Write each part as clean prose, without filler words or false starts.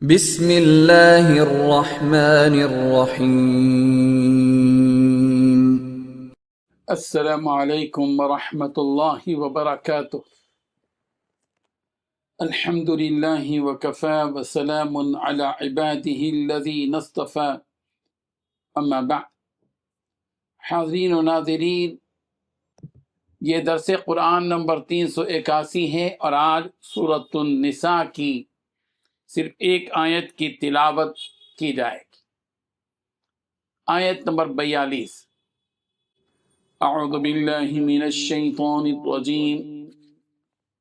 بسم اللہ الرحمن الرحیم۔ السلام علیکم ورحمۃ اللہ وبرکاتہ۔ الحمد للہ وکفی وسلام علی عبادہ الذین اصطفی، اما بعد۔ حاضرین و ناظرین، یہ درس قرآن نمبر 381 ہے اور آج سورۃ النساء کی صرف ایک آیت کی تلاوت کی جائے گی۔ آیت نمبر 42۔ اعوذ باللہ من الشیطان الرجیم،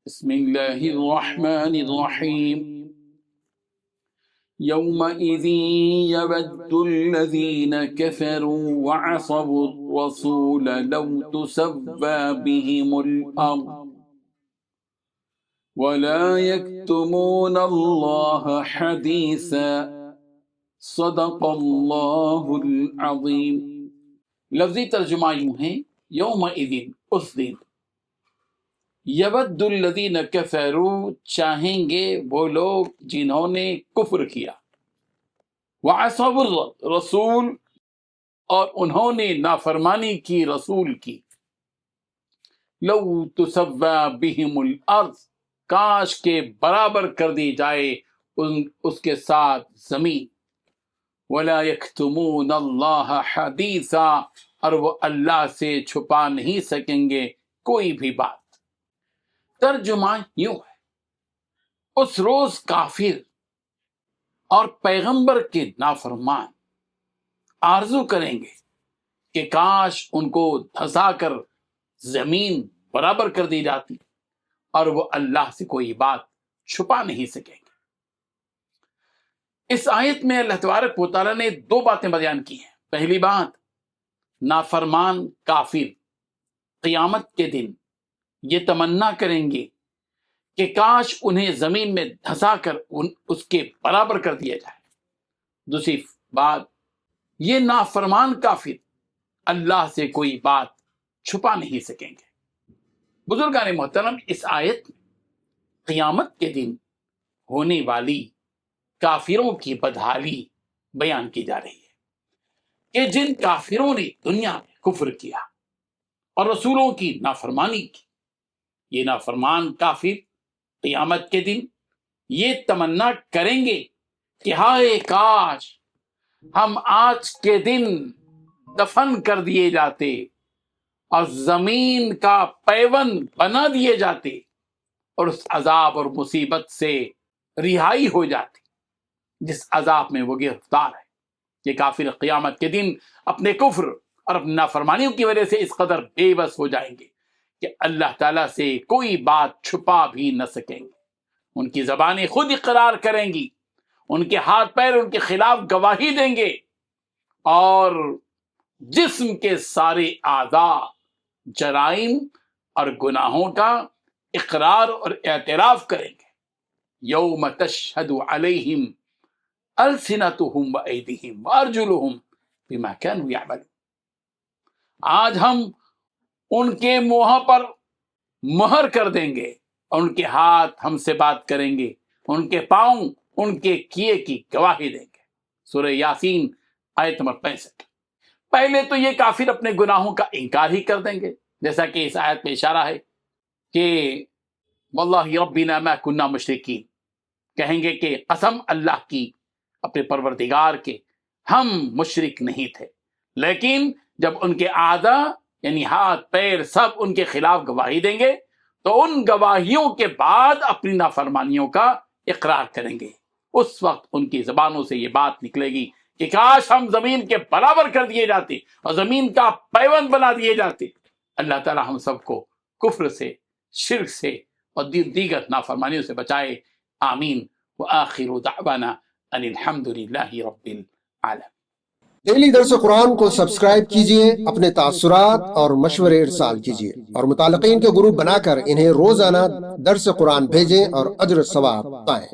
بسم اللہ الرحمن الرحیم۔ یومئذ یود الذین کفروا وعصوا الرسول لو تسوی بهم الارض ولا يكتمون الله حديثا صدق اللہ العظیم۔ لفظی ترجمہ یوں ہے، یومئذ اس دن، یود الذین کفروا چاہیں گے وہ لوگ جنہوں نے کفر کیا، وعصوا الرسول اور انہوں نے نافرمانی کی رسول کی، لو تسوی بهم الارض کاش کے برابر کر دی جائے اس کے ساتھ زمین، ولا یکتمون اللہ حدیثا اور وہ اللہ سے چھپا نہیں سکیں گے کوئی بھی بات۔ ترجمہ یوں ہے، اس روز کافر اور پیغمبر کے نافرمان آرزو کریں گے کہ کاش ان کو دھسا کر زمین برابر کر دی جاتی اور وہ اللہ سے کوئی بات چھپا نہیں سکیں گے۔ اس آیت میں اللہ تبارک و تعالیٰ نے دو باتیں بیان کی ہیں۔ پہلی بات، نافرمان کافر قیامت کے دن یہ تمنا کریں گے کہ کاش انہیں زمین میں دھسا کر اس کے برابر کر دیا جائے۔ دوسری بات، یہ نافرمان کافر اللہ سے کوئی بات چھپا نہیں سکیں گے۔ بزرگان محترم، اس آیت میں قیامت کے دن ہونے والی کافروں کی بدحالی بیان کی جا رہی ہے کہ جن کافروں نے دنیا میں کفر کیا اور رسولوں کی نافرمانی کی، یہ نافرمان کافر قیامت کے دن یہ تمنا کریں گے کہ ہائے کاش ہم آج کے دن دفن کر دیے جاتے اور زمین کا پیوند بنا دیے جاتے اور اس عذاب اور مصیبت سے رہائی ہو جاتی جس عذاب میں وہ گرفتار ہے۔ یہ کافر قیامت کے دن اپنے کفر اور اپنی نافرمانیوں کی وجہ سے اس قدر بے بس ہو جائیں گے کہ اللہ تعالیٰ سے کوئی بات چھپا بھی نہ سکیں گے۔ ان کی زبانیں خود اقرار کریں گی، ان کے ہاتھ پیر ان کے خلاف گواہی دیں گے اور جسم کے سارے اعضاء جرائم اور گناہوں کا اقرار اور اعتراف کریں گے۔ یوم تشہد علیہم السنتہم وایدیہم وارجلہم بما کانوا یعملون۔ آج ہم ان کے منہ پر مہر کر دیں گے اور ان کے ہاتھ ہم سے بات کریں گے، ان کے پاؤں ان کے کیے کی گواہی دیں گے۔ سورہ یاسین آیت نمبر 65۔ پہلے تو یہ کافر اپنے گناہوں کا انکار ہی کر دیں گے، جیسا کہ اس آیت میں اشارہ ہے کہ واللہ ربنا ما کننا مشرکین، کہیں گے کہ قسم اللہ کی اپنے پروردگار کے ہم مشرک نہیں تھے۔ لیکن جب ان کے اعضاء یعنی ہاتھ پیر سب ان کے خلاف گواہی دیں گے تو ان گواہیوں کے بعد اپنی نافرمانیوں کا اقرار کریں گے۔ اس وقت ان کی زبانوں سے یہ بات نکلے گی کہ کاش ہم زمین کے برابر کر دیے جاتے اور زمین کا پیوند بنا دیے جاتے۔ اللہ تعالی ہم سب کو کفر سے، شرک سے اور دیگر نافرمانیوں سے بچائے، آمین۔ وآخر دعوانا ان الحمد للہ رب العالمین۔ ڈیلی درس قرآن کو سبسکرائب کیجئے، اپنے تاثرات اور مشورے ارسال کیجئے اور متعلقین کے گروپ بنا کر انہیں روزانہ درس قرآن بھیجیں اور اجر ثواب پائیں۔